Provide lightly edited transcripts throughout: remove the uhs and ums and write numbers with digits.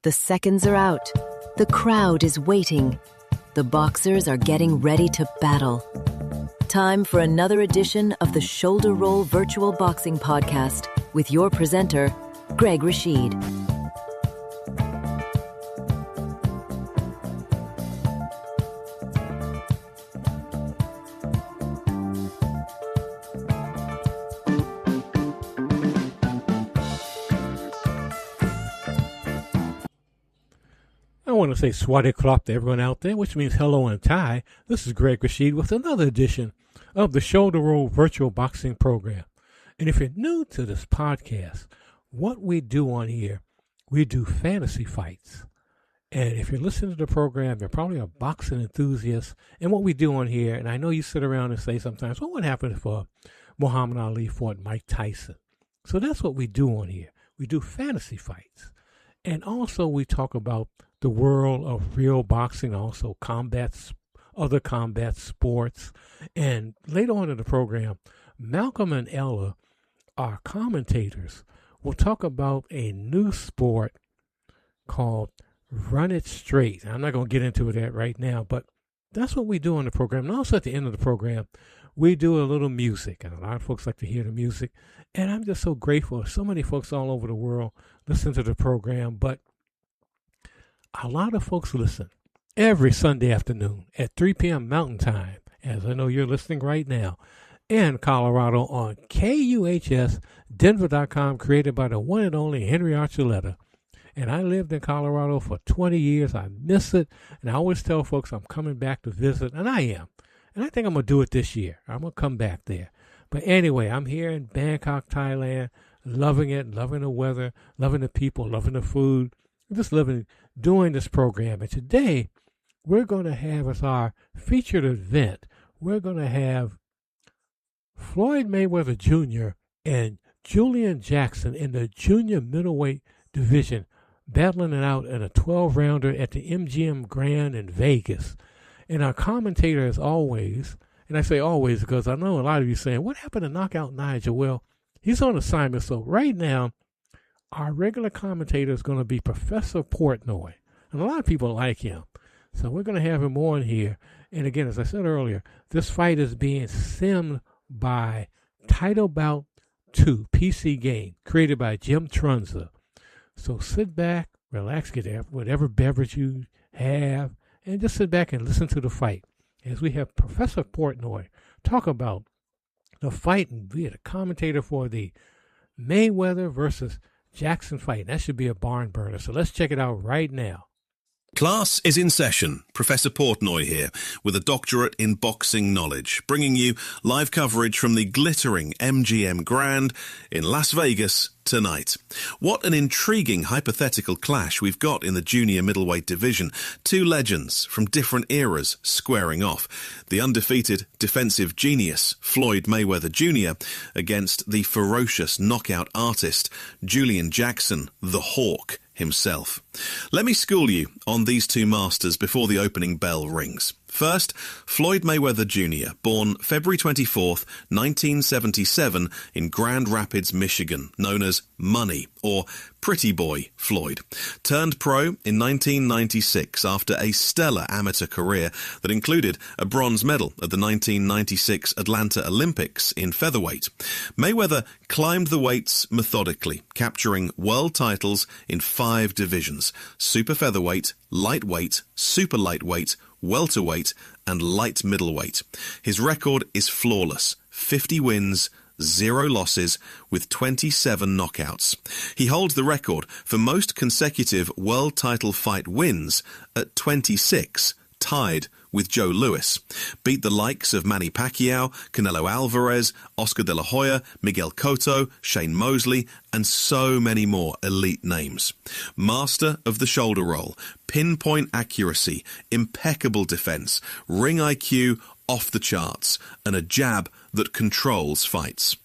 The seconds are out. The crowd is waiting. The boxers are getting ready to battle. Time for another edition of the Shoulder Roll Virtual Boxing Podcast with your presenter, Greg Rashid. I want to say Swati Klop to everyone out there, which means hello in Thai. This is Greg Rashid with another edition of the Shoulder Roll Virtual Boxing Program. And if you're new to this podcast, what we do on here, we do fantasy fights. And if you're listening to the program, you're probably a boxing enthusiast. And what we do on here, and I know you sit around and say sometimes, well, what happened if Muhammad Ali fought Mike Tyson? So that's what we do on here. We do fantasy fights. And also we talk about the world of real boxing, also other combat sports. And later on in the program, Malcolm and Ella, our commentators, will talk about a new sport called Run It Straight. I'm not going to get into that right now, but that's what we do on the program. And also at the end of the program, we do a little music. And a lot of folks like to hear the music. And I'm just so grateful. So many folks all over the world listen to the program, but a lot of folks listen every Sunday afternoon at 3 p.m. Mountain Time, as I know you're listening right now, in Colorado on KUHSDenver.com, created by the one and only Henry Archuleta. And I lived in Colorado for 20 years. I miss it. And I always tell folks I'm coming back to visit, and I am. And I think I'm going to do it this year. I'm going to come back there. But anyway, I'm here in Bangkok, Thailand, loving it, loving the weather, loving the people, loving the food. Just doing this program. And today, we're going to have as our featured event, we're going to have Floyd Mayweather Jr. and Julian Jackson in the junior middleweight division, battling it out in a 12-rounder at the MGM Grand in Vegas. And our commentator, as always, and I say always because I know a lot of you saying, what happened to Knockout Nigel? Well, he's on assignment. So right now, our regular commentator is going to be Professor Portnoy, and a lot of people like him. So we're going to have him on here. And again, as I said earlier, this fight is being simmed by Title Bout 2 PC game, created by Jim Trunza. So sit back, relax, get whatever beverage you have, and just sit back and listen to the fight as we have Professor Portnoy talk about the fight and be the commentator for the Mayweather versus Jackson fight. That should be a barn burner. So let's check it out right now. Class is in session. Professor Portnoy here with a doctorate in boxing knowledge, bringing you live coverage from the glittering MGM Grand in Las Vegas tonight. What an intriguing hypothetical clash we've got in the junior middleweight division. Two legends from different eras squaring off. The undefeated defensive genius, Floyd Mayweather Jr., against the ferocious knockout artist, Julian Jackson, the Hawk himself. Let me school you on these two masters before the opening bell rings. First, Floyd Mayweather Jr., born February 24th, 1977 in Grand Rapids, Michigan, known as Money, or Pretty Boy Floyd. Turned pro in 1996 after a stellar amateur career that included a bronze medal at the 1996 Atlanta Olympics in featherweight. Mayweather climbed the weights methodically, capturing world titles in 5 divisions: super featherweight, lightweight, super lightweight, welterweight, and light middleweight. His record is flawless: 50 wins, 0 losses, with 27 knockouts. He holds the record for most consecutive world title fight wins at 26, tied with Joe Louis. Beat the likes of Manny Pacquiao, Canelo Alvarez, Oscar De La Hoya, Miguel Cotto, Shane Mosley, and so many more elite names. Master of the shoulder roll, pinpoint accuracy, impeccable defense, ring IQ off the charts, and a jab that controls fights.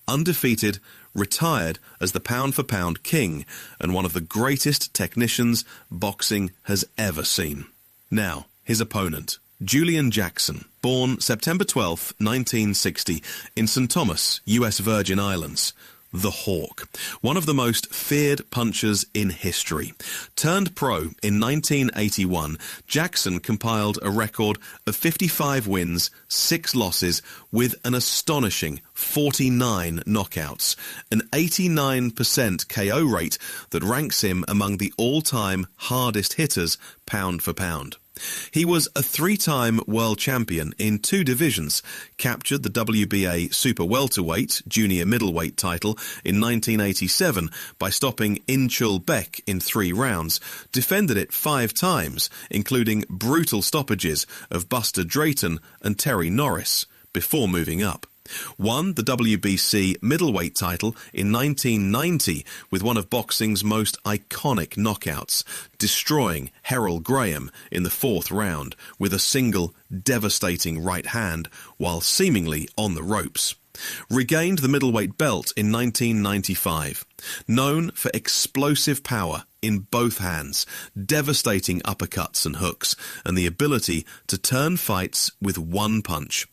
Undefeated, retired as the pound-for-pound king, and one of the greatest technicians boxing has ever seen. Now, his opponent, Julian Jackson, born September 12, 1960, in St. Thomas, U.S. Virgin Islands. the Hawk, one of the most feared punchers in history. Turned pro in 1981, Jackson compiled a record of 55 wins, 6 losses, with an astonishing 49 knockouts, an 89% KO rate that ranks him among the all-time hardest hitters pound for pound. He was a 3-time world champion in 2 divisions, captured the WBA super welterweight, junior middleweight title in 1987 by stopping Inchul Beck in 3 rounds, defended it 5 times, including brutal stoppages of Buster Drayton and Terry Norris, before moving up. Won the WBC middleweight title in 1990 with one of boxing's most iconic knockouts, destroying Harold Graham in the 4th round with a single devastating right hand while seemingly on the ropes. Regained the middleweight belt in 1995. Known for explosive power in both hands, devastating uppercuts and hooks, and the ability to turn fights with one punch.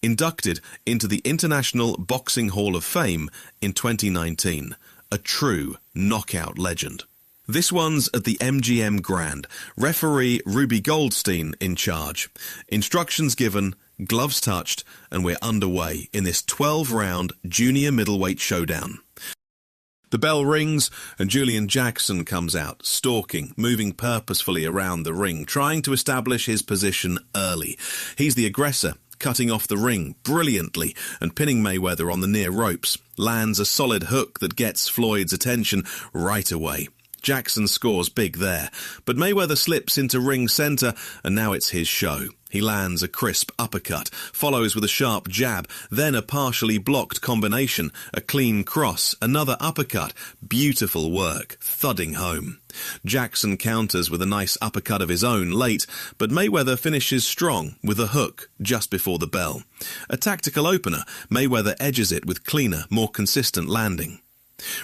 Inducted into the International Boxing Hall of Fame in 2019, a true knockout legend. This one's at the MGM Grand, referee Ruby Goldstein in charge. Instructions given, gloves touched, and we're underway in this 12-round junior middleweight showdown. The bell rings and Julian Jackson comes out, stalking, moving purposefully around the ring, trying to establish his position early. He's the aggressor, cutting off the ring brilliantly and pinning Mayweather on the near ropes. Lands a solid hook that gets Floyd's attention right away. Jackson scores big there, but Mayweather slips into ring center and now it's his show. He lands a crisp uppercut, follows with a sharp jab, then a partially blocked combination, a clean cross, another uppercut. Beautiful work, thudding home. Jackson counters with a nice uppercut of his own late, but Mayweather finishes strong with a hook just before the bell. A tactical opener, Mayweather edges it with cleaner, more consistent landing.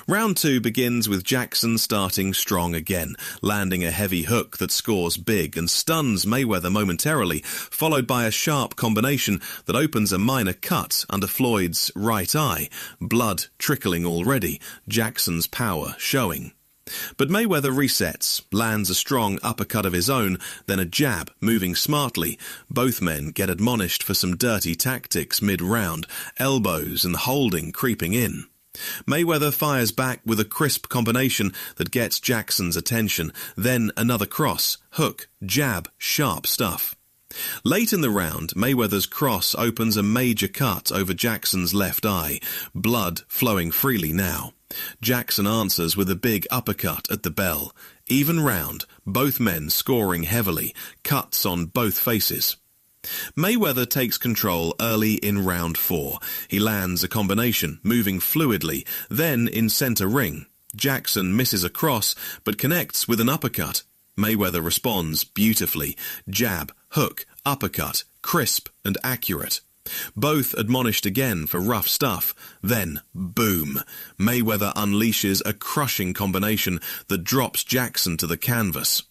Round 2 begins with Jackson starting strong again, landing a heavy hook that scores big and stuns Mayweather momentarily, followed by a sharp combination that opens a minor cut under Floyd's right eye, blood trickling already, Jackson's power showing. But Mayweather resets, lands a strong uppercut of his own, then a jab, moving smartly. Both men get admonished for some dirty tactics mid-round, elbows and holding creeping in. Mayweather fires back with a crisp combination that gets Jackson's attention, then another cross, hook, jab, sharp stuff. Late in the round, Mayweather's cross opens a major cut over Jackson's left eye, blood flowing freely now. Jackson answers with a big uppercut at the bell. Even round, both men scoring heavily, cuts on both faces. Mayweather takes control early in round 4. He lands a combination, moving fluidly, then in center ring. Jackson misses a cross, but connects with an uppercut. Mayweather responds beautifully. Jab, hook, uppercut, crisp and accurate. Both admonished again for rough stuff. Then, boom. Mayweather unleashes a crushing combination that drops Jackson to the canvas.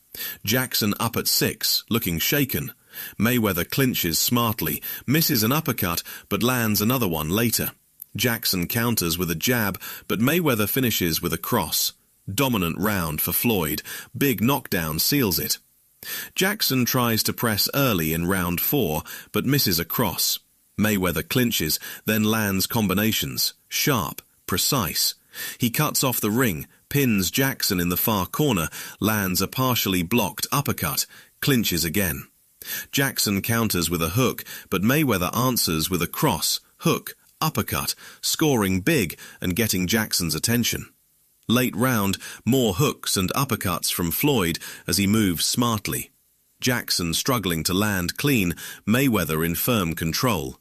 Jackson up at 6, looking shaken. Mayweather clinches smartly, misses an uppercut, but lands another one later. Jackson counters with a jab, but Mayweather finishes with a cross. Dominant round for Floyd. Big knockdown seals it. Jackson tries to press early in round 4, but misses a cross. Mayweather clinches, then lands combinations. Sharp, precise. He cuts off the ring, pins Jackson in the far corner, lands a partially blocked uppercut, clinches again. Jackson counters with a hook, but Mayweather answers with a cross, hook, uppercut, scoring big and getting Jackson's attention. Late round, more hooks and uppercuts from Floyd as he moves smartly. Jackson struggling to land clean, Mayweather in firm control.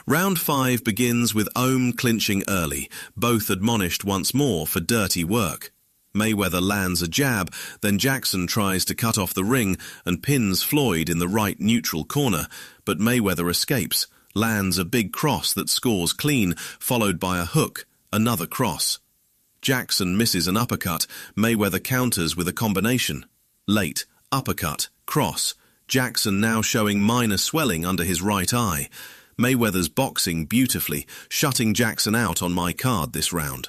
Round 5 begins with Ohm clinching early, both admonished once more for dirty work. Mayweather lands a jab, then Jackson tries to cut off the ring and pins Floyd in the right neutral corner, but Mayweather escapes, lands a big cross that scores clean, followed by a hook, another cross. Jackson misses an uppercut, Mayweather counters with a combination. Late, uppercut, cross. Jackson now showing minor swelling under his right eye. Mayweather's boxing beautifully, shutting Jackson out on my card this round.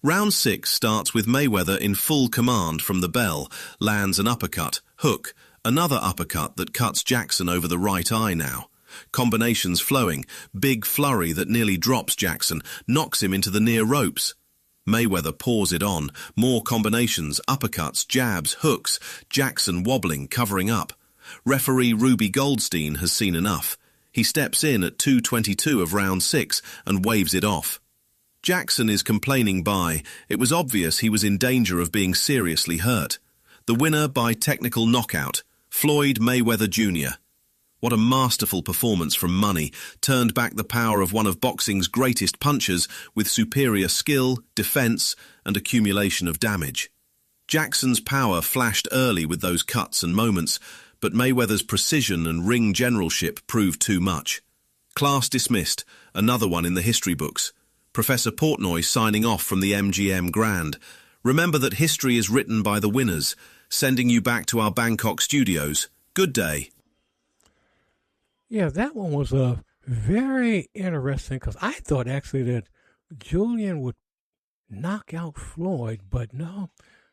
Round 6 starts with Mayweather in full command from the bell, lands an uppercut, hook, another uppercut that cuts Jackson over the right eye now. Combinations flowing, big flurry that nearly drops Jackson, knocks him into the near ropes. Mayweather pours it on, more combinations, uppercuts, jabs, hooks, Jackson wobbling, covering up. Referee Ruby Goldstein has seen enough. He steps in at 2:22 of round 6 and waves it off. Jackson is complaining by, it was obvious he was in danger of being seriously hurt. The winner by technical knockout, Floyd Mayweather Jr. What a masterful performance from Money, turned back the power of one of boxing's greatest punchers with superior skill, defense, and accumulation of damage. Jackson's power flashed early with those cuts and moments, but Mayweather's precision and ring generalship proved too much. Class dismissed, another one in the history books. Professor Portnoy signing off from the MGM Grand. Remember that history is written by the winners. Sending you back to our Bangkok studios. Good day. Yeah, that one was very interesting because I thought actually that Julian would knock out Floyd, but no,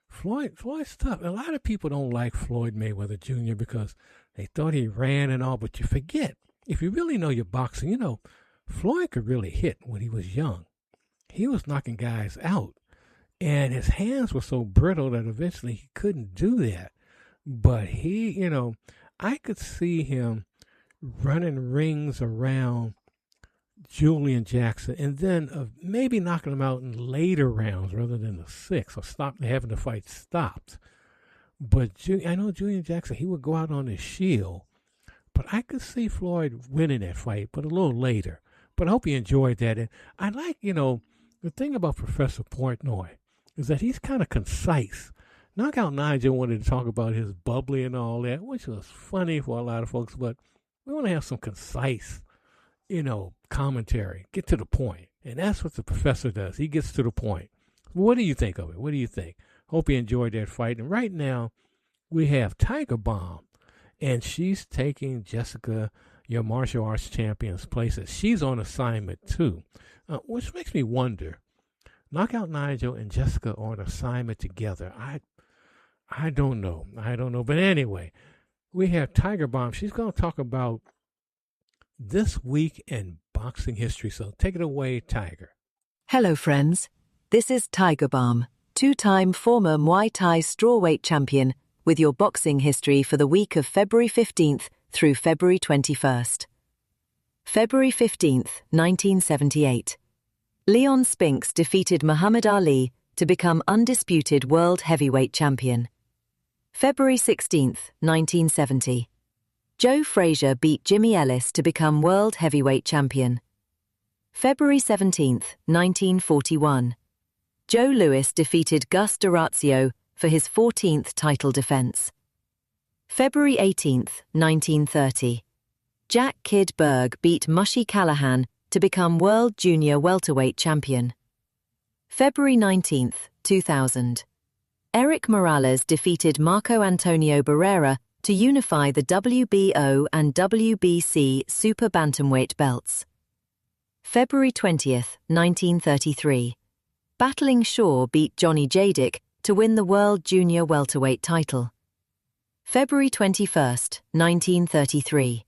Floyd's tough. A lot of people don't like Floyd Mayweather Jr. because they thought he ran and all, but you forget, if you really know your boxing, you know, Floyd could really hit when he was young. He was knocking guys out, and his hands were so brittle that eventually he couldn't do that. But he, you know, I could see him running rings around Julian Jackson and then maybe knocking him out in later rounds rather than the 6th, or having the fight stopped. But I know Julian Jackson, he would go out on his shield, but I could see Floyd winning that fight, but a little later. But I hope you enjoyed that. And I like, you know, the thing about Professor Portnoy is that he's kind of concise. Knockout Nigel wanted to talk about his bubbly and all that, which was funny for a lot of folks, but we want to have some concise, you know, commentary. Get to the point. And that's what the professor does. He gets to the point. What do you think of it? What do you think? Hope you enjoyed that fight. And right now, we have Tiger Bomb, and she's taking Jessica, your martial arts champion's places. She's on assignment too, which makes me wonder. Knockout Nigel and Jessica are on assignment together. I don't know. But anyway, we have Tiger Bomb. She's going to talk about this week in boxing history. So take it away, Tiger. Hello, friends. This is Tiger Bomb, two-time former Muay Thai strawweight champion, with your boxing history for the week of February 15th through February 21st. February 15th, 1978. Leon Spinks defeated Muhammad Ali to become undisputed world heavyweight champion. February 16th, 1970. Joe Frazier beat Jimmy Ellis to become world heavyweight champion. February 17th, 1941. Joe Louis defeated Gus D'Orazio for his 14th title defense. February 18th, 1930. Jack Kid Berg beat Mushy Callahan to become world junior welterweight champion. February 19th, 2000. Eric Morales defeated Marco Antonio Barrera to unify the WBO and WBC super bantamweight belts. February 20th, 1933. Battling Shaw beat Johnny Jadick to win the world junior welterweight title. February 21st, 1933.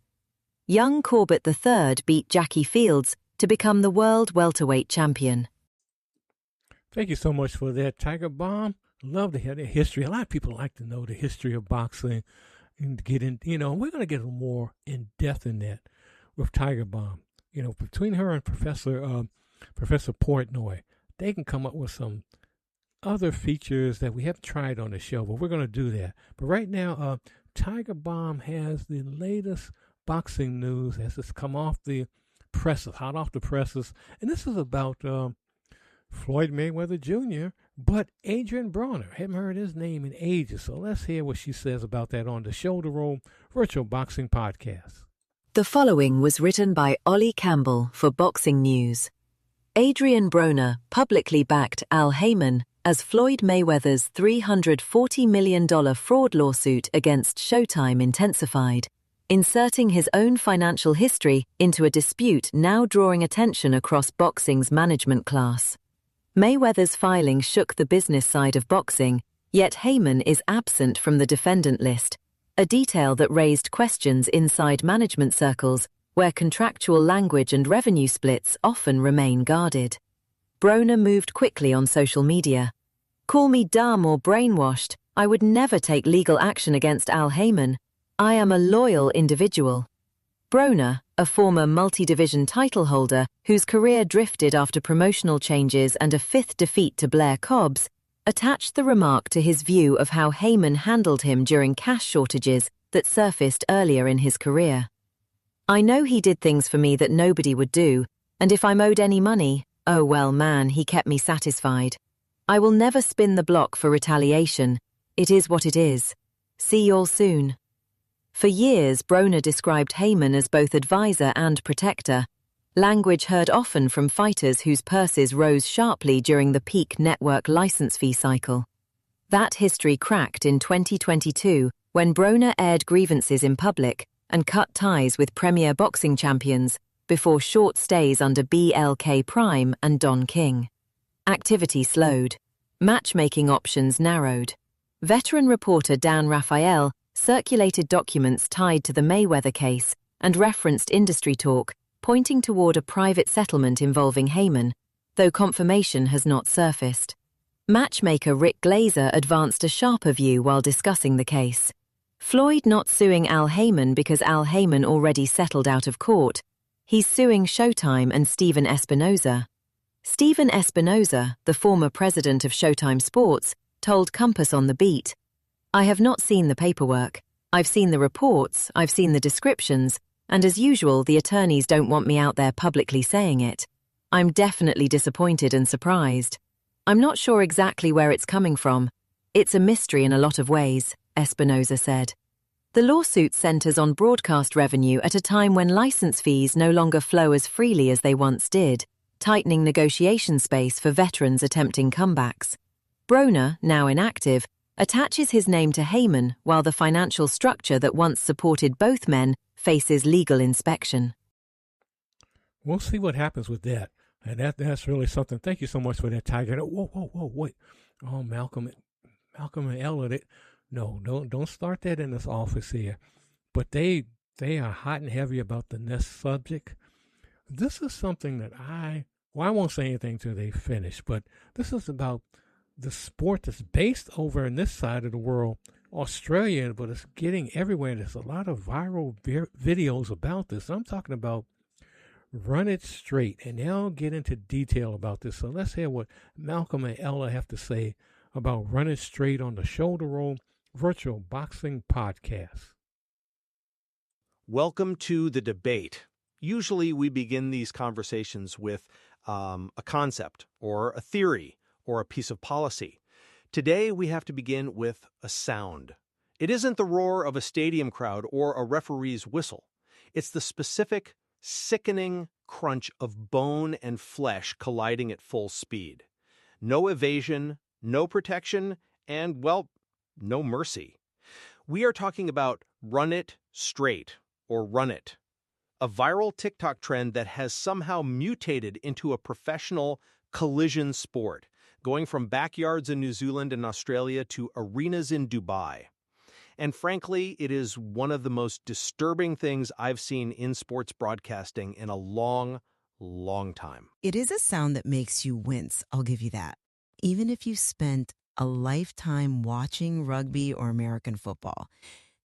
Young Corbett III beat Jackie Fields to become the world welterweight champion. Thank you so much for that, Tiger Bomb. Love to hear the history. A lot of people like to know the history of boxing and get in, you know, we're going to get a little more in depth in that with Tiger Bomb. You know, between her and Professor Portnoy, they can come up with some other features that we haven't tried on the show, but we're going to do that. But right now, Tiger Bomb has the latest boxing news as it's come off the presses, hot off the presses. And this is about Floyd Mayweather Jr., but Adrian Broner. Haven't heard his name in ages, so let's hear what she says about that on the Shoulder Roll Virtual Boxing Podcast. The following was written by Ollie Campbell for Boxing News. Adrian Broner publicly backed Al Heyman as Floyd Mayweather's $340 million fraud lawsuit against Showtime intensified, inserting his own financial history into a dispute now drawing attention across boxing's management class. Mayweather's filing shook the business side of boxing, yet Heyman is absent from the defendant list, a detail that raised questions inside management circles where contractual language and revenue splits often remain guarded. Broner moved quickly on social media. "Call me dumb or brainwashed, I would never take legal action against Al Heyman. I am a loyal individual." Broner, a former multi-division title holder whose career drifted after promotional changes and a fifth defeat to Blair Cobbs, attached the remark to his view of how Heyman handled him during cash shortages that surfaced earlier in his career. "I know he did things for me that nobody would do, and if I'm owed any money, oh well man, he kept me satisfied. I will never spin the block for retaliation. It is what it is. See y'all soon." For years, Broner described Heyman as both advisor and protector, language heard often from fighters whose purses rose sharply during the peak network license fee cycle. That history cracked in 2022 when Broner aired grievances in public and cut ties with premier boxing champions before short stays under BLK Prime and Don King. Activity slowed. Matchmaking options narrowed. Veteran reporter Dan Raphael circulated documents tied to the Mayweather case and referenced industry talk, pointing toward a private settlement involving Heyman, though confirmation has not surfaced. Matchmaker Rick Glazer advanced a sharper view while discussing the case. Floyd not suing Al Heyman because Al Heyman already settled out of court. He's suing Showtime and Steven Espinoza. Steven Espinoza, the former president of Showtime Sports, told Compass on the Beat, "I have not seen the paperwork. I've seen the reports, I've seen the descriptions, and as usual, the attorneys don't want me out there publicly saying it. I'm definitely disappointed and surprised. I'm not sure exactly where it's coming from. It's a mystery in a lot of ways," Espinoza said. The lawsuit centers on broadcast revenue at a time when license fees no longer flow as freely as they once did, tightening negotiation space for veterans attempting comebacks. Broner, now inactive, attaches his name to Heyman while the financial structure that once supported both men faces legal inspection. We'll see what happens with that. And that's really something. Thank you so much for that, Tiger. Whoa, wait. Oh, Malcolm and Ella, don't start that in this office here. But they are hot and heavy about the next subject. This is something that I won't say anything till they finish, but this is about the sport that's based over in this side of the world, Australia, but it's getting everywhere. There's a lot of viral videos about this. I'm talking about Run It Straight, and they'll get into detail about this. So let's hear what Malcolm and Ella have to say about Run It Straight on the Shoulder Roll Virtual Boxing Podcast. Welcome to The Debate. Usually we begin these conversations with a concept or a theory or a piece of policy. Today we have to begin with a sound. It isn't the roar of a stadium crowd or a referee's whistle. It's the specific, sickening crunch of bone and flesh colliding at full speed. No evasion, no protection, and, well, no mercy. We are talking about Run It Straight, or Run It, a viral TikTok trend that has somehow mutated into a professional collision sport, going from backyards in New Zealand and Australia to arenas in Dubai. And frankly, it is one of the most disturbing things I've seen in sports broadcasting in a long, long time. It is a sound that makes you wince, I'll give you that. Even if you spent a lifetime watching rugby or American football,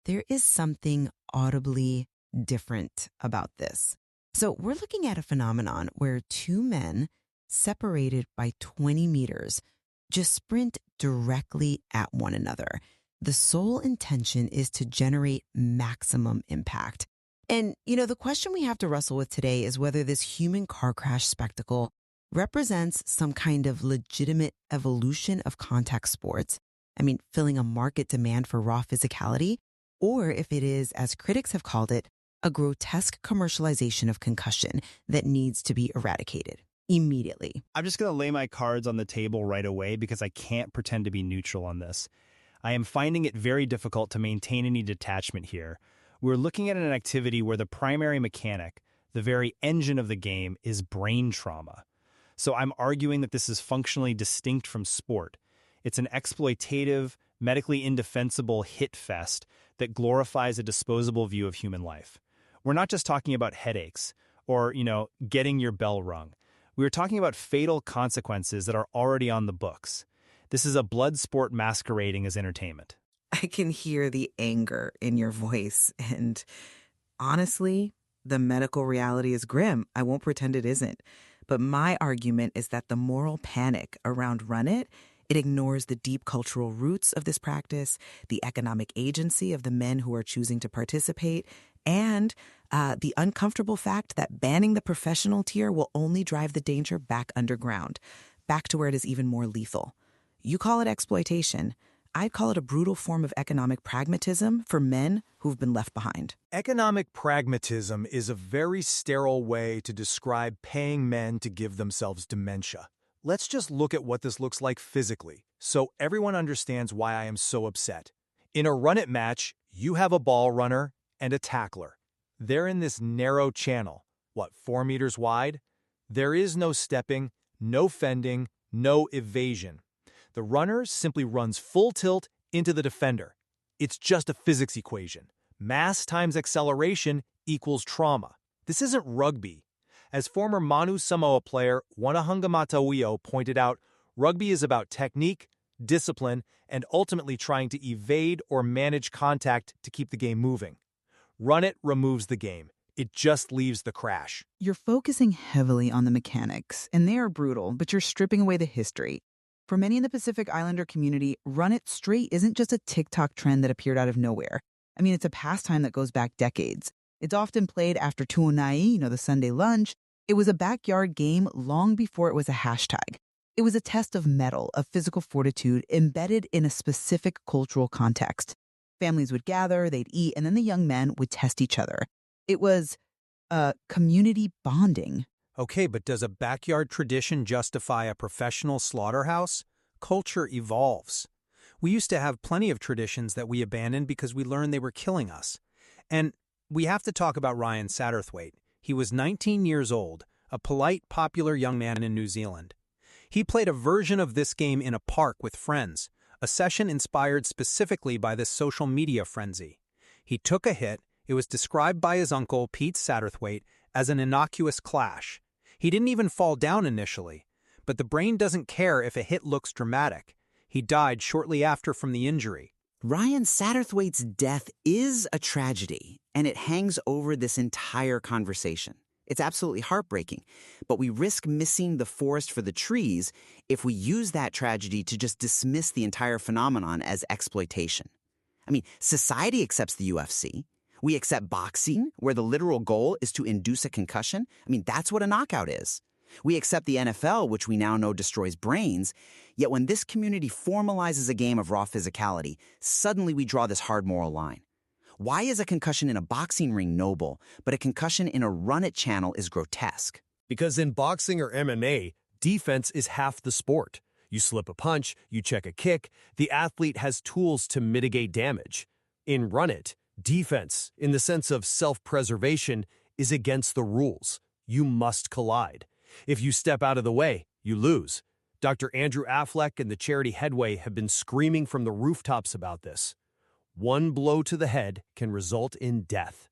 there is something audibly different about this. So we're looking at a phenomenon where two men separated by 20 meters just sprint directly at one another. The sole intention is to generate maximum impact. And, the question we have to wrestle with today is whether this human car crash spectacle represents some kind of legitimate evolution of contact sports, filling a market demand for raw physicality, or if it is, as critics have called it, a grotesque commercialization of concussion that needs to be eradicated immediately. I'm just going to lay my cards on the table right away because I can't pretend to be neutral on this. I am finding it very difficult to maintain any detachment here. We're looking at an activity where the primary mechanic, the very engine of the game, is brain trauma. So I'm arguing that this is functionally distinct from sport. It's an exploitative, medically indefensible hit fest that glorifies a disposable view of human life. We're not just talking about headaches or, getting your bell rung. We are talking about fatal consequences that are already on the books. This is a blood sport masquerading as entertainment. I can hear the anger in your voice. And honestly, the medical reality is grim. I won't pretend it isn't. But my argument is that the moral panic around Run It ignores the deep cultural roots of this practice, the economic agency of the men who are choosing to participate, and the uncomfortable fact that banning the professional tier will only drive the danger back underground, back to where it is even more lethal. You call it exploitation. I'd call it a brutal form of economic pragmatism for men who've been left behind. Economic pragmatism is a very sterile way to describe paying men to give themselves dementia. Let's just look at what this looks like physically, so everyone understands why I am so upset. In a Run It match, you have a ball runner and a tackler. They're in this narrow channel, 4 meters wide? There is no stepping, no fending, no evasion. The runner simply runs full tilt into the defender. It's just a physics equation. Mass times acceleration equals trauma. This isn't rugby. As former Manu Samoa player Wanahunga Matauio pointed out, rugby is about technique, discipline, and ultimately trying to evade or manage contact to keep the game moving. Run It removes the game. It just leaves the crash. You're focusing heavily on the mechanics, and they are brutal, but you're stripping away the history. For many in the Pacific Islander community, Run It straight isn't just a TikTok trend that appeared out of nowhere. I mean, it's a pastime that goes back decades. It's often played after tuonai, the Sunday lunch. It was a backyard game long before it was a hashtag. It was a test of mettle, of physical fortitude, embedded in a specific cultural context. Families would gather, they'd eat, and then the young men would test each other. It was community bonding. Okay, but does a backyard tradition justify a professional slaughterhouse? Culture evolves. We used to have plenty of traditions that we abandoned because we learned they were killing us. And we have to talk about Ryan Satterthwaite. He was 19 years old, a polite, popular young man in New Zealand. He played a version of this game in a park with friends, a session inspired specifically by this social media frenzy. He took a hit. It was described by his uncle, Pete Satterthwaite, as an innocuous clash. He didn't even fall down initially, but the brain doesn't care if a hit looks dramatic. He died shortly after from the injury. Ryan Satterthwaite's death is a tragedy, and it hangs over this entire conversation. It's absolutely heartbreaking, but we risk missing the forest for the trees if we use that tragedy to just dismiss the entire phenomenon as exploitation. I mean, society accepts the UFC. We accept boxing, where the literal goal is to induce a concussion. I mean, that's what a knockout is. We accept the NFL, which we now know destroys brains. Yet when this community formalizes a game of raw physicality, suddenly we draw this hard moral line. Why is a concussion in a boxing ring noble, but a concussion in a Run It channel is grotesque? Because in boxing or MMA, defense is half the sport. You slip a punch, you check a kick, the athlete has tools to mitigate damage. In Run It, defense, in the sense of self-preservation, is against the rules. You must collide. If you step out of the way, you lose. Dr. Andrew Affleck and the charity Headway have been screaming from the rooftops about this. One blow to the head can result in death.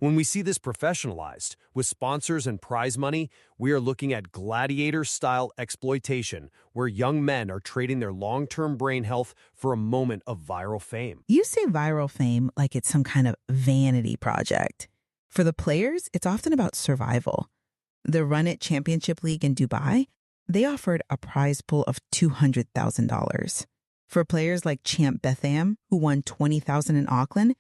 When we see this professionalized, with sponsors and prize money, we are looking at gladiator-style exploitation, where young men are trading their long-term brain health for a moment of viral fame. You say viral fame like it's some kind of vanity project. For the players, it's often about survival. The Run It Championship League in Dubai, they offered a prize pool of $200,000. For players like Champ Betham, who won $20,000 in Auckland,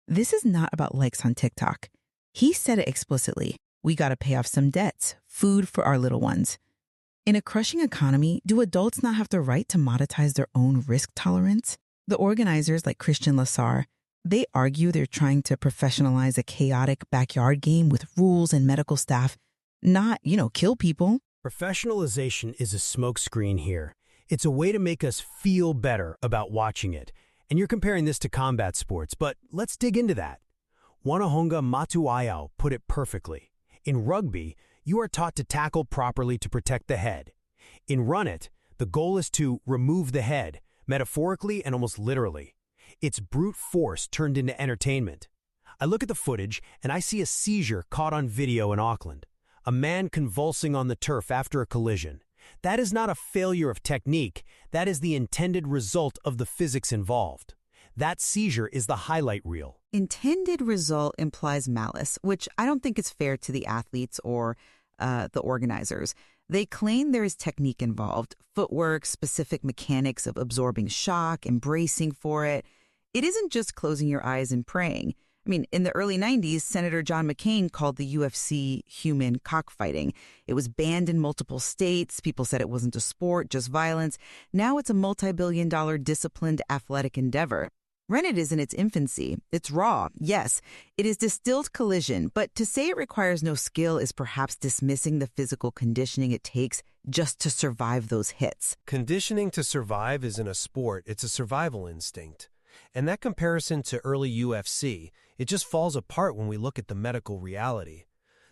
this is not about likes on TikTok. He said it explicitly. We got to pay off some debts, food for our little ones. In a crushing economy, do adults not have the right to monetize their own risk tolerance? The organizers like Christian Lassar, they argue they're trying to professionalize a chaotic backyard game with rules and medical staff, not, kill people. Professionalization is a smokescreen here. It's a way to make us feel better about watching it. And you're comparing this to combat sports, but let's dig into that. Wanahunga Matauio put it perfectly. In rugby, You are taught to tackle properly to protect the head. In Run It, the goal is to remove the head, metaphorically and almost literally. It's brute force turned into entertainment. I look at the footage and I see a seizure caught on video in Auckland. A man convulsing on the turf after a collision. That is not a failure of technique. That is the intended result of the physics involved. That seizure is the highlight reel. Intended result implies malice, which I don't think is fair to the athletes or the organizers. They claim there is technique involved, footwork, specific mechanics of absorbing shock, embracing for it. It isn't just closing your eyes and praying. I mean, in the early 90s, Senator John McCain called the UFC human cockfighting. It was banned in multiple states. People said it wasn't a sport, just violence. Now it's a multi-billion-dollar disciplined athletic endeavor. Run It is in its infancy. It's raw, yes. It is distilled collision, but to say it requires no skill is perhaps dismissing the physical conditioning it takes just to survive those hits. Conditioning to survive isn't a sport, it's a survival instinct. And that comparison to early UFC, it just falls apart when we look at the medical reality.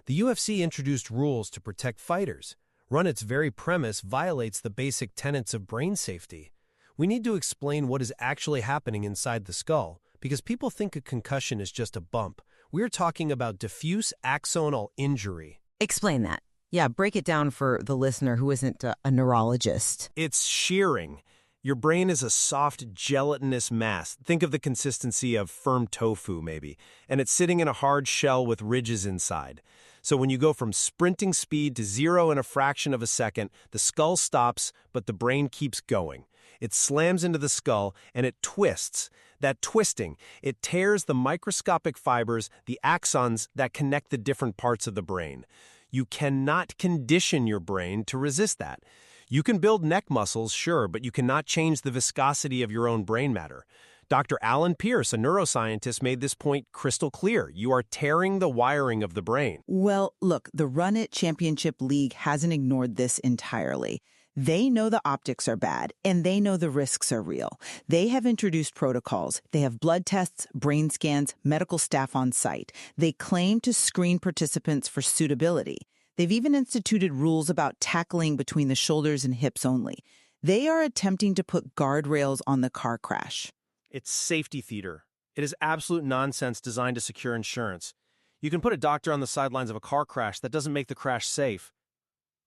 The UFC introduced rules to protect fighters. Run It's very premise violates the basic tenets of brain safety. We need to explain what is actually happening inside the skull, because people think a concussion is just a bump. We're talking about diffuse axonal injury. Explain that. Yeah, break it down for the listener who isn't a neurologist. It's shearing. Your brain is a soft, gelatinous mass. Think of the consistency of firm tofu, maybe. And it's sitting in a hard shell with ridges inside. So when you go from sprinting speed to zero in a fraction of a second, the skull stops, but the brain keeps going. It slams into the skull, and it twists. That twisting, it tears the microscopic fibers, the axons that connect the different parts of the brain. You cannot condition your brain to resist that. You can build neck muscles, sure, but you cannot change the viscosity of your own brain matter. Dr. Alan Pierce, a neuroscientist, made this point crystal clear. You are tearing the wiring of the brain. Well, look, the Run It Championship League hasn't ignored this entirely. They know the optics are bad, and they know the risks are real. They have introduced protocols. They have blood tests, brain scans, medical staff on site. They claim to screen participants for suitability. They've even instituted rules about tackling between the shoulders and hips only. They are attempting to put guardrails on the car crash. It's safety theater. It is absolute nonsense designed to secure insurance. You can put a doctor on the sidelines of a car crash. That doesn't make the crash safe.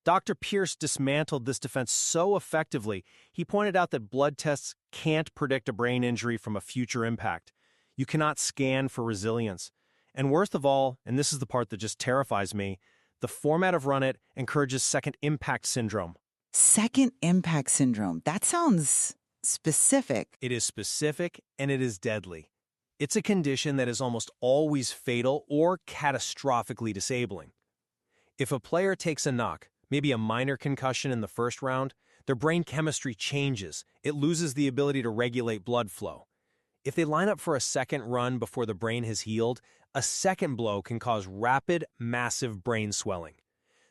Dr. Pierce dismantled this defense so effectively, he pointed out that blood tests can't predict a brain injury from a future impact. You cannot scan for resilience. And worst of all, and this is the part that just terrifies me, the format of Run It encourages second impact syndrome. Second impact syndrome. That sounds specific. It is specific and it is deadly. It's a condition that is almost always fatal or catastrophically disabling. If a player takes a knock, maybe a minor concussion in the first round, their brain chemistry changes. It loses the ability to regulate blood flow. If they line up for a second run before the brain has healed, a second blow can cause rapid, massive brain swelling.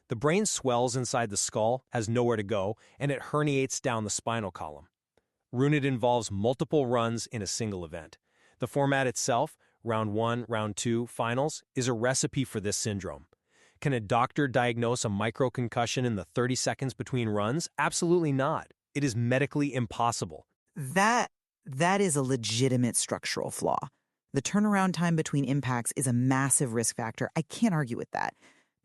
The brain swells inside the skull, has nowhere to go, and it herniates down the spinal column. Run It involves multiple runs in a single event. The format itself, round 1, round 2, finals, is a recipe for this syndrome. Can a doctor diagnose a microconcussion in the 30 seconds between runs? Absolutely not. It is medically impossible. That is a legitimate structural flaw. The turnaround time between impacts is a massive risk factor. I can't argue with that.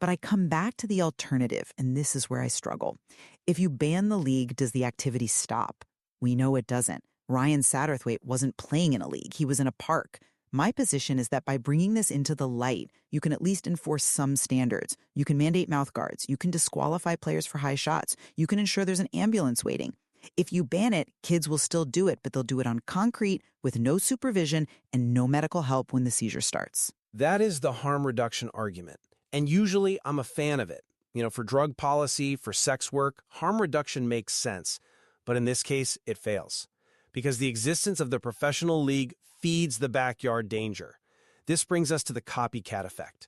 But I come back to the alternative, and this is where I struggle. If you ban the league, does the activity stop? We know it doesn't. Ryan Satterthwaite wasn't playing in a league. He was in a park. My position is that by bringing this into the light, you can at least enforce some standards. You can mandate mouth guards. You can disqualify players for high shots. You can ensure there's an ambulance waiting. If you ban it, kids will still do it, but they'll do it on concrete with no supervision and no medical help when the seizure starts. That is the harm reduction argument. And usually I'm a fan of it. For drug policy, for sex work, harm reduction makes sense. But in this case, it fails. Because the existence of the professional league feeds the backyard danger. This brings us to the copycat effect.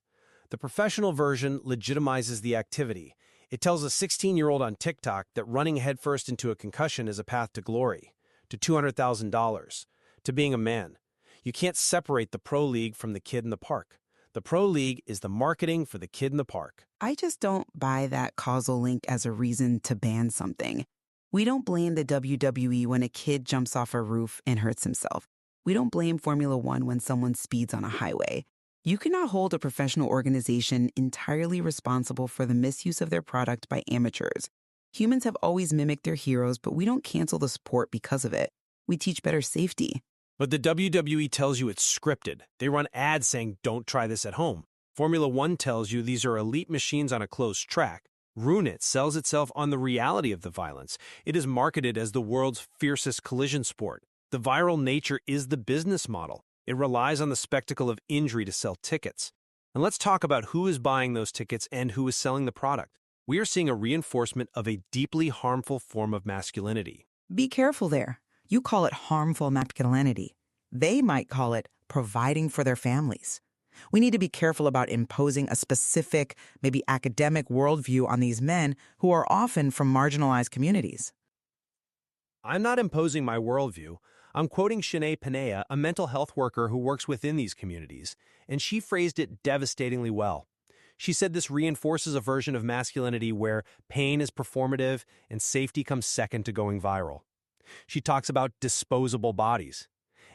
The professional version legitimizes the activity. It tells a 16-year-old on TikTok that running headfirst into a concussion is a path to glory, to $200,000, to being a man. You can't separate the pro league from the kid in the park. The Pro League is the marketing for the kid in the park. I just don't buy that causal link as a reason to ban something. We don't blame the WWE when a kid jumps off a roof and hurts himself. We don't blame Formula One when someone speeds on a highway. You cannot hold a professional organization entirely responsible for the misuse of their product by amateurs. Humans have always mimicked their heroes, but we don't cancel the sport because of it. We teach better safety. But the WWE tells you it's scripted. They run ads saying, don't try this at home. Formula One tells you these are elite machines on a closed track. Ruin It sells itself on the reality of the violence. It is marketed as the world's fiercest collision sport. The viral nature is the business model. It relies on the spectacle of injury to sell tickets. And let's talk about who is buying those tickets and who is selling the product. We are seeing a reinforcement of a deeply harmful form of masculinity. Be careful there. You call it harmful masculinity. They might call it providing for their families. We need to be careful about imposing a specific, maybe academic worldview on these men who are often from marginalized communities. I'm not imposing my worldview. I'm quoting Shanae Panea, a mental health worker who works within these communities, and she phrased it devastatingly well. She said this reinforces a version of masculinity where pain is performative and safety comes second to going viral. She talks about disposable bodies.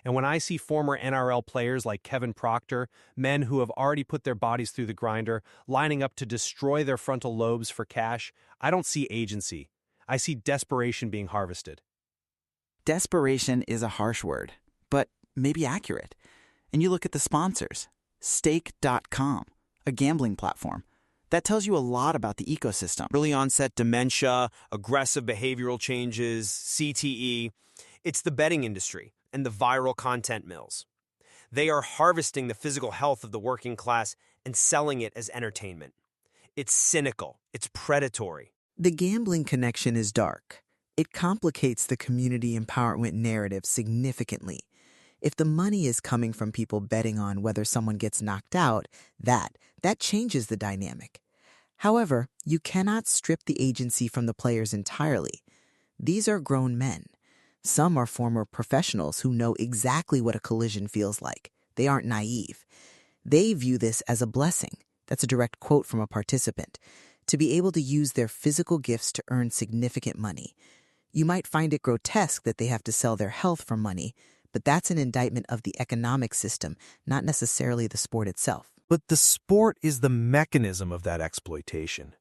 And when I see former NRL players like Kevin Proctor, men who have already put their bodies through the grinder, lining up to destroy their frontal lobes for cash, I don't see agency. I see desperation being harvested. Desperation is a harsh word, but maybe accurate. And you look at the sponsors. Stake.com, a gambling platform. That tells you a lot about the ecosystem. Early onset dementia, aggressive behavioral changes, CTE. It's the betting industry and the viral content mills. They are harvesting the physical health of the working class and selling it as entertainment. It's cynical. It's predatory. The gambling connection is dark. It complicates the community empowerment narrative significantly. If the money is coming from people betting on whether someone gets knocked out, that changes the dynamic. However, you cannot strip the agency from the players entirely. These are grown men. Some are former professionals who know exactly what a collision feels like. They aren't naive. They view this as a blessing. That's a direct quote from a participant. To be able to use their physical gifts to earn significant money. You might find it grotesque that they have to sell their health for money, but that's an indictment of the economic system, not necessarily the sport itself. But the sport is the mechanism of that exploitation.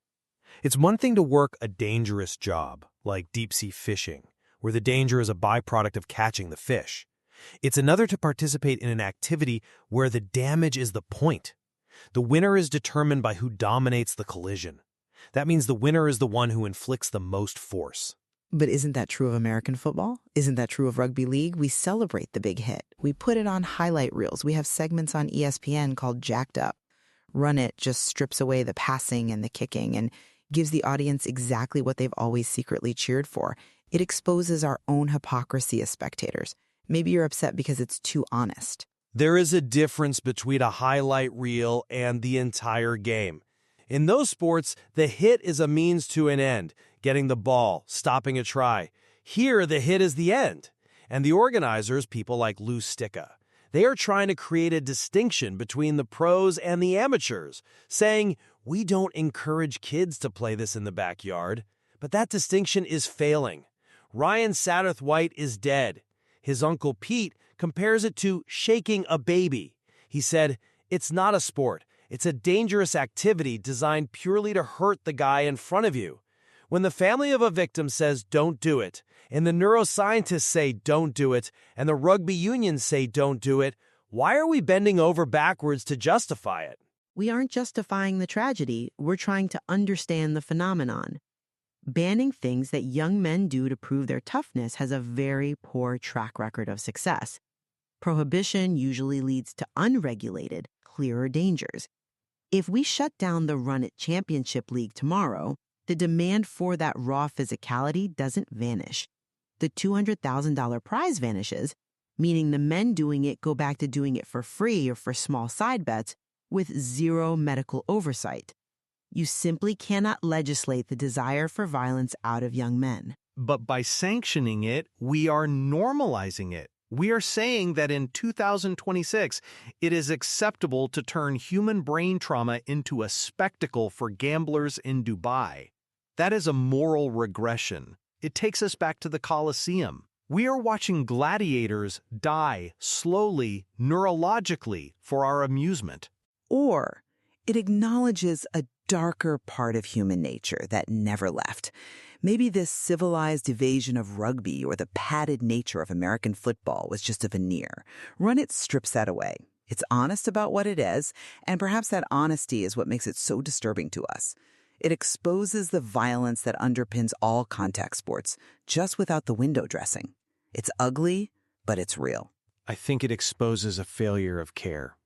It's one thing to work a dangerous job, like deep-sea fishing, where the danger is a byproduct of catching the fish. It's another to participate in an activity where the damage is the point. The winner is determined by who dominates the collision. That means the winner is the one who inflicts the most force. But isn't that true of American football? Isn't that true of rugby league? We celebrate the big hit. We put it on highlight reels. We have segments on ESPN called Jacked Up. Run It just strips away the passing and the kicking and gives the audience exactly what they've always secretly cheered for. It exposes our own hypocrisy as spectators. Maybe you're upset because it's too honest. There is a difference between a highlight reel and the entire game. In those sports, the hit is a means to an end, getting the ball, stopping a try. Here, the hit is the end. And the organizers, people like Lou Sticka, they are trying to create a distinction between the pros and the amateurs, saying, we don't encourage kids to play this in the backyard. But that distinction is failing. Ryan Satterthwaite is dead. His uncle Pete compares it to shaking a baby. He said, it's not a sport. It's a dangerous activity designed purely to hurt the guy in front of you. When the family of a victim says don't do it, and the neuroscientists say don't do it, and the rugby unions say don't do it, why are we bending over backwards to justify it? We aren't justifying the tragedy. We're trying to understand the phenomenon. Banning things that young men do to prove their toughness has a very poor track record of success. Prohibition usually leads to unregulated, clearer dangers. If we shut down the Run It Championship League tomorrow, the demand for that raw physicality doesn't vanish. The $200,000 prize vanishes, meaning the men doing it go back to doing it for free or for small side bets with zero medical oversight. You simply cannot legislate the desire for violence out of young men. But by sanctioning it, we are normalizing it. We are saying that in 2026, it is acceptable to turn human brain trauma into a spectacle for gamblers in Dubai. That is a moral regression. It takes us back to the Colosseum. We are watching gladiators die slowly, neurologically, for our amusement. Or it acknowledges a darker part of human nature that never left. Maybe this civilized evasion of rugby or the padded nature of American football was just a veneer. Run It strips that away. It's honest about what it is, and perhaps that honesty is what makes it so disturbing to us. It exposes the violence that underpins all contact sports, just without the window dressing. It's ugly, but it's real. I think it exposes a failure of care.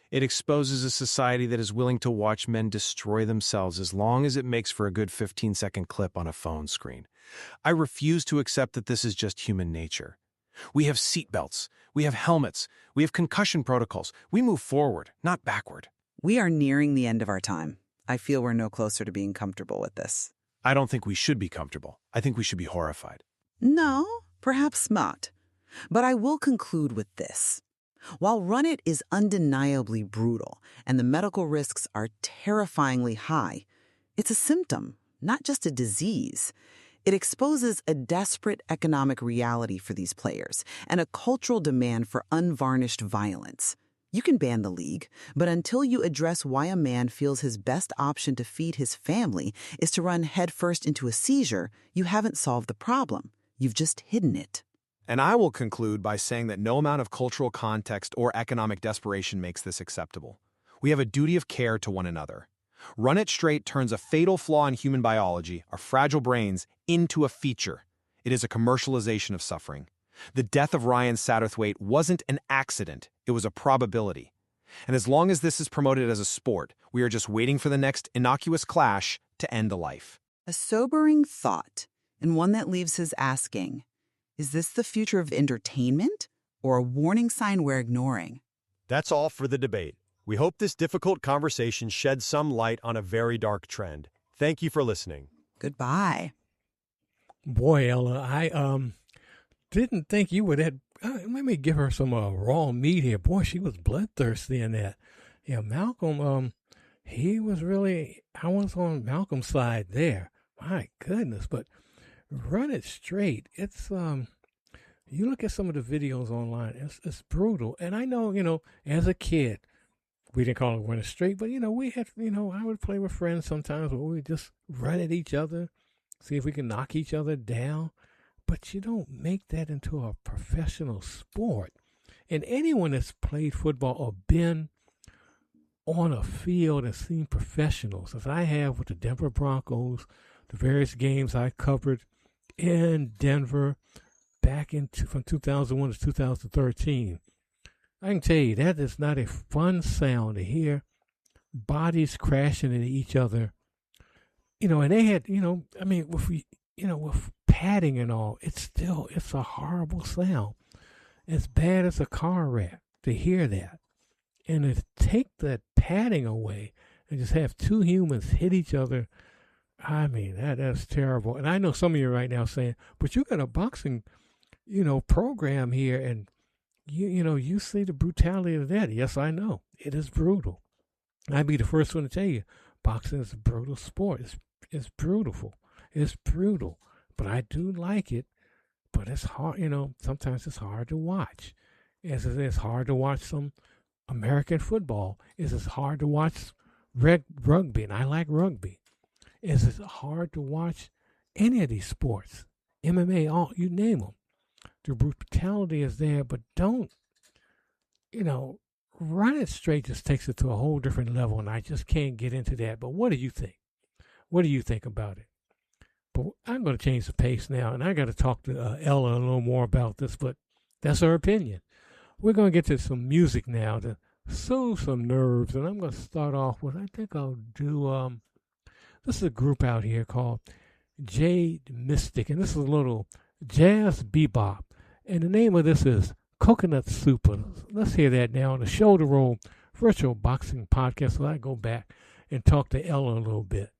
It exposes a society that is willing to watch men destroy themselves as long as it makes for a good 15-second clip on a phone screen. I refuse to accept that this is just human nature. We have seatbelts, we have helmets, we have concussion protocols. We move forward, not backward. We are nearing the end of our time. I feel we're no closer to being comfortable with this. I don't think we should be comfortable. I think we should be horrified. No, perhaps not. But I will conclude with this. While Run It is undeniably brutal and the medical risks are terrifyingly high, it's a symptom, not just a disease. It exposes a desperate economic reality for these players and a cultural demand for unvarnished violence. You can ban the league, but until you address why a man feels his best option to feed his family is to run headfirst into a seizure, you haven't solved the problem. You've just hidden it. And I will conclude by saying that no amount of cultural context or economic desperation makes this acceptable. We have a duty of care to one another. Run It Straight turns a fatal flaw in human biology, our fragile brains, into a feature. It is a commercialization of suffering. The death of Ryan Satterthwaite wasn't an accident, it was a probability. And as long as this is promoted as a sport, we are just waiting for the next innocuous clash to end a life. A sobering thought, and one that leaves us asking, is this the future of entertainment or a warning sign we're ignoring? That's all for the debate. We hope this difficult conversation sheds some light on a very dark trend. Thank you for listening. Goodbye. Boy, Ella, I didn't think you would have. Let me give her some raw meat here. Boy, she was bloodthirsty in that. Yeah, Malcolm, he was really, I was on Malcolm's side there. My goodness, but Run It Straight, it's, you look at some of the videos online, it's brutal. And I know, as a kid, we didn't call it Run It Straight, but, we had, I would play with friends sometimes where we just run at each other, see if we can knock each other down. But you don't make that into a professional sport. And anyone that's played football or been on a field and seen professionals, as I have with the Denver Broncos, the various games I covered in Denver back from 2001 to 2013, I can tell you that is not a fun sound to hear bodies crashing into each other. And they had, with padding and all, it's a horrible sound. As bad as a car wreck to hear that. And to take that padding away and just have two humans hit each other, I mean, that's terrible. And I know some of you right now saying, but you got a boxing, program here, and you see the brutality of that. Yes, I know. It is brutal. I'd be the first one to tell you, boxing is a brutal sport. It's brutal. It's brutal. But I do like it. But it's hard, sometimes it's hard to watch. As it's hard to watch some American football. It's hard to watch rugby, and I like rugby. It's hard to watch any of these sports. MMA, you name them. The brutality is there, but don't, Run It Straight just takes it to a whole different level, and I just can't get into that. But what do you think? What do you think about it? But I'm going to change the pace now, and I got to talk to Ella a little more about this, but that's her opinion. We're going to get to some music now to soothe some nerves, and I'm going to start off with, I think I'll do, this is a group out here called Jade Mystic, and this is a little jazz bebop, and the name of this is Coconut Soup. Let's hear that now on the Shoulder Roll Virtual Boxing Podcast, so I go back and talk to Ella a little bit.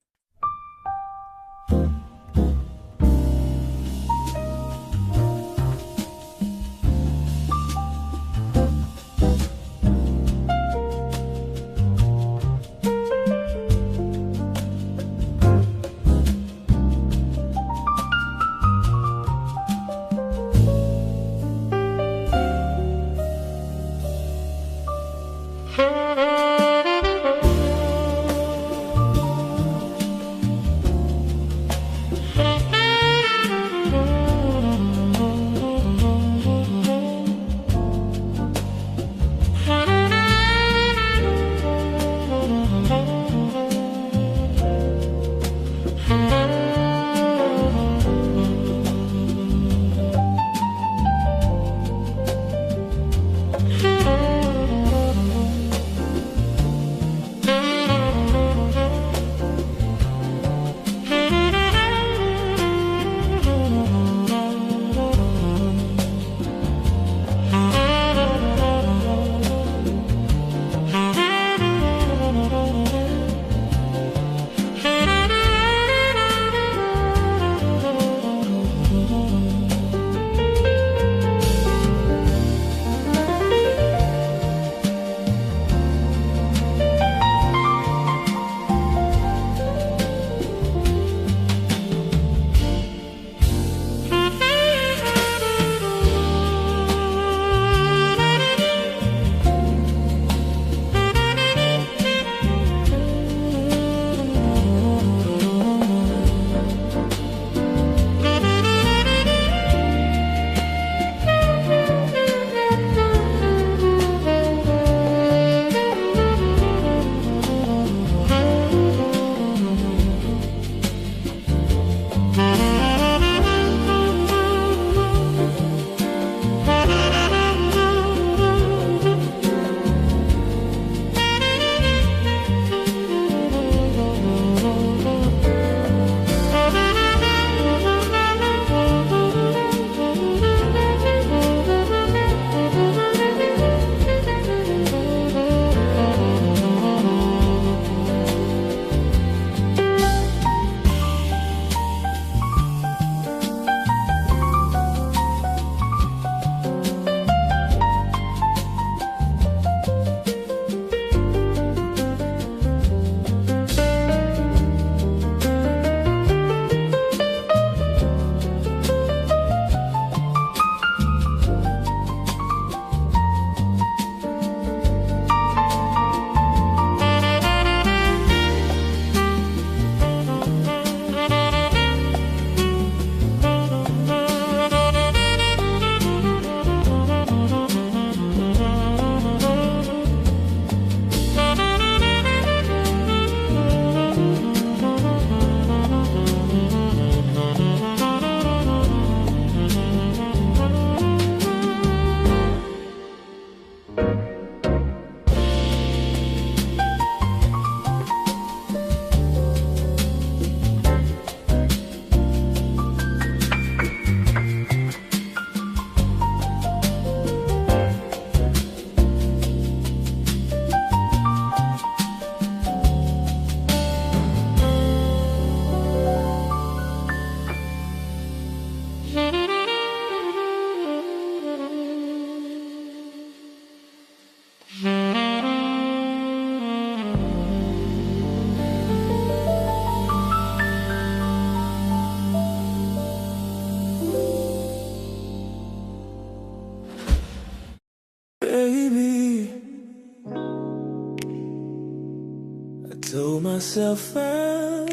Told myself I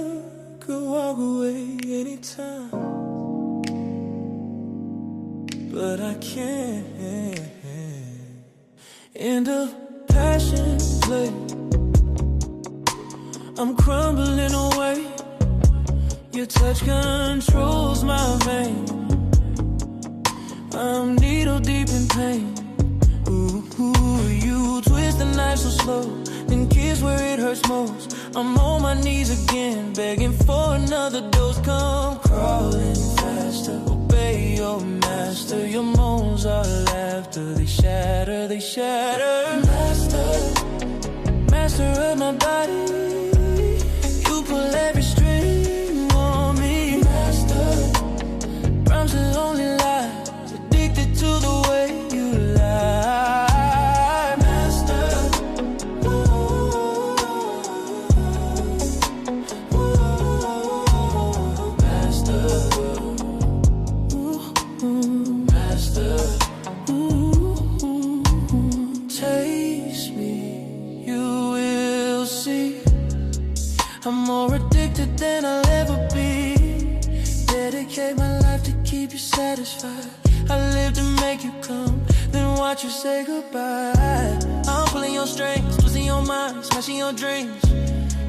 could walk away anytime, but I can't. In the passion play, I'm crumbling away. Your touch controls my vein. I'm needle deep in pain. Ooh, you twist the knife so slow, then kiss where it hurts most. I'm on my knees again, begging for another dose. Come crawling faster, obey your master. Your moans are laughter, they shatter, they shatter. Master of my body, you pull every string on me. Master, promises only lies, addicted to the way you lie. Taste me, than I'll ever be. Dedicate my life to keep you satisfied. I live to make you come, then watch you say goodbye. I'm pulling your strings, twisting your mind, smashing your dreams.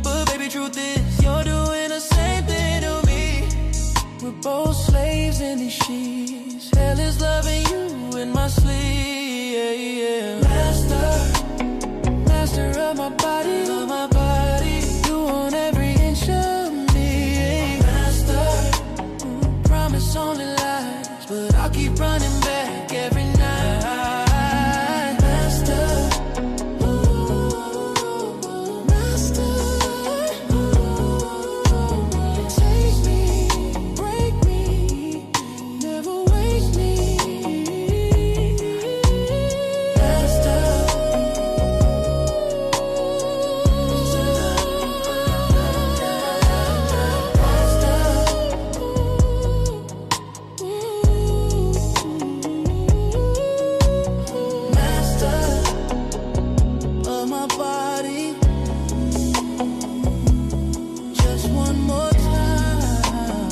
But baby, truth is, you're doing the same thing to me. We're both slaves in these sheets. Hell is loving you in my sleep. Yeah, yeah. Master of my body, of my body. You own every inch of me. Master, promise only lies, but I'll keep running back every night. Master, master, take me, break me, never waste me. Master, of my body. Just one more time,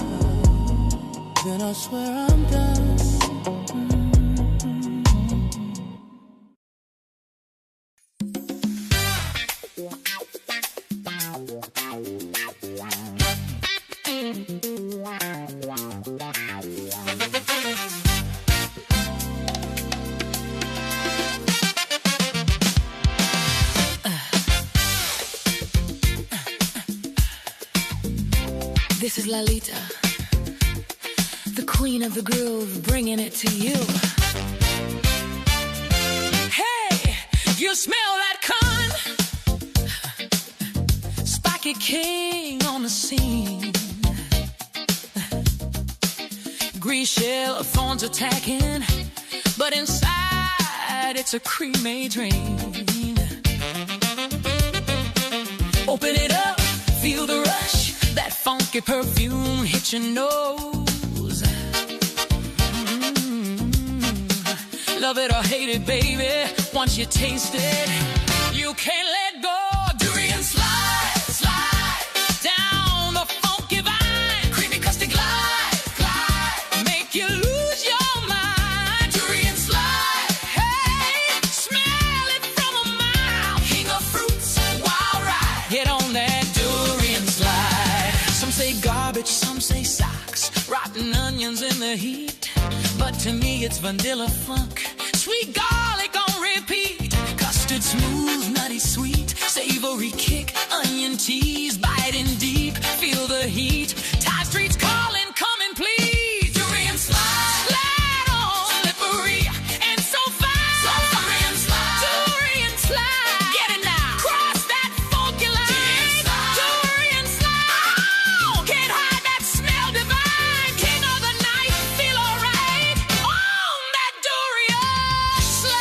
then I swear I'm done. This is Lalita, the queen of the groove, bringing it to you. Hey, you smell that con? Spiky king on the scene. Green shell of thorns attacking, but inside it's a cremate dream. Open it up, feel the rush. That funky perfume hit your nose. Love it or hate it, baby. Once you taste it, you can't let go. Durian slide, slide down the funky vine. Creamy custard glide, glide, make you lose your mind. Durian slide, hey, smell it from a mile. King of fruits, wild ride. Get on that durian slide. Some say garbage, some say socks. Rotten onions in the heat. But to me it's vanilla funk. Sweet garlic on repeat. Custard smooth, nutty sweet. Savory kick, onion teas. Biting deep, feel the heat. Tide Street's calling, come and please. Durian slide, slide on. Slippery and so fine. So durian slide, durian slide. Get it now, cross that funky line. Durian slide, oh, can't hide that smell divine. King of the night, feel alright. On that durian slide.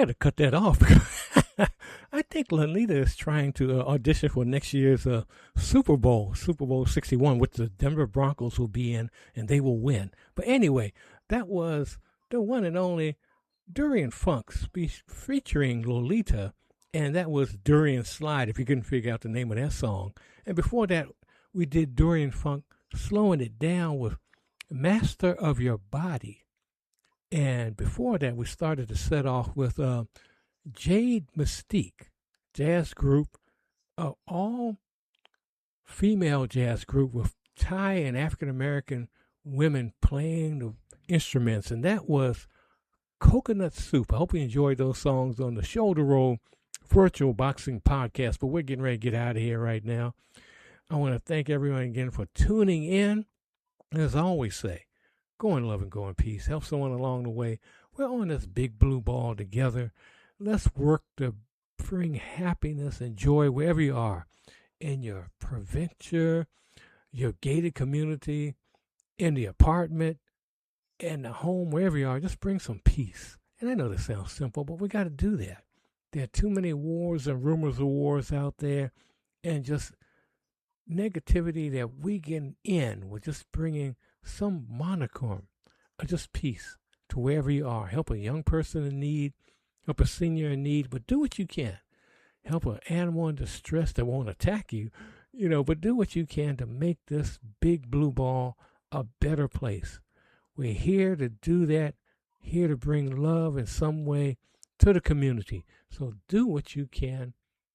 had to cut that off because I think Lolita is trying to audition for next year's Super Bowl 61, which the Denver Broncos will be in, and they will win. But anyway, that was the one and only Durian Funk featuring Lolita, and that was Durian Slide, if you couldn't figure out the name of that song. And before that, we did Durian Funk slowing it down with Master of Your Body. And before that, we started to set off with Jade Mystique, jazz group, all-female jazz group with Thai and African-American women playing the instruments. And that was Coconut Soup. I hope you enjoyed those songs on the Shoulder Roll Virtual Boxing Podcast. But we're getting ready to get out of here right now. I want to thank everyone again for tuning in. As I always say, go in love and go in peace. Help someone along the way. We're on this big blue ball together. Let's work to bring happiness and joy wherever you are, in your provincia, your gated community, in the apartment, in the home, wherever you are. Just bring some peace. And I know this sounds simple, but we got to do that. There are too many wars and rumors of wars out there, and just negativity that we get in. We're just bringing some monicum of just peace to wherever you are. Help a young person in need, help a senior in need, but do what you can. Help an animal in distress that won't attack you, but do what you can to make this big blue ball a better place. We're here to do that, here to bring love in some way to the community. So do what you can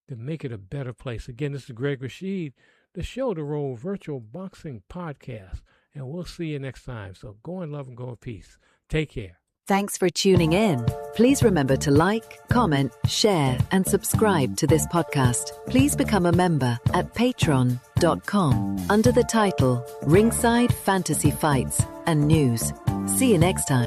to make it a better place. Again, this is Greg Rashid, the Shoulder Roll Virtual Boxing Podcast. And we'll see you next time. So go in love and go in peace. Take care. Thanks for tuning in. Please remember to like, comment, share, and subscribe to this podcast. Please become a member at patreon.com under the title Ringside Fantasy Fights and News. See you next time.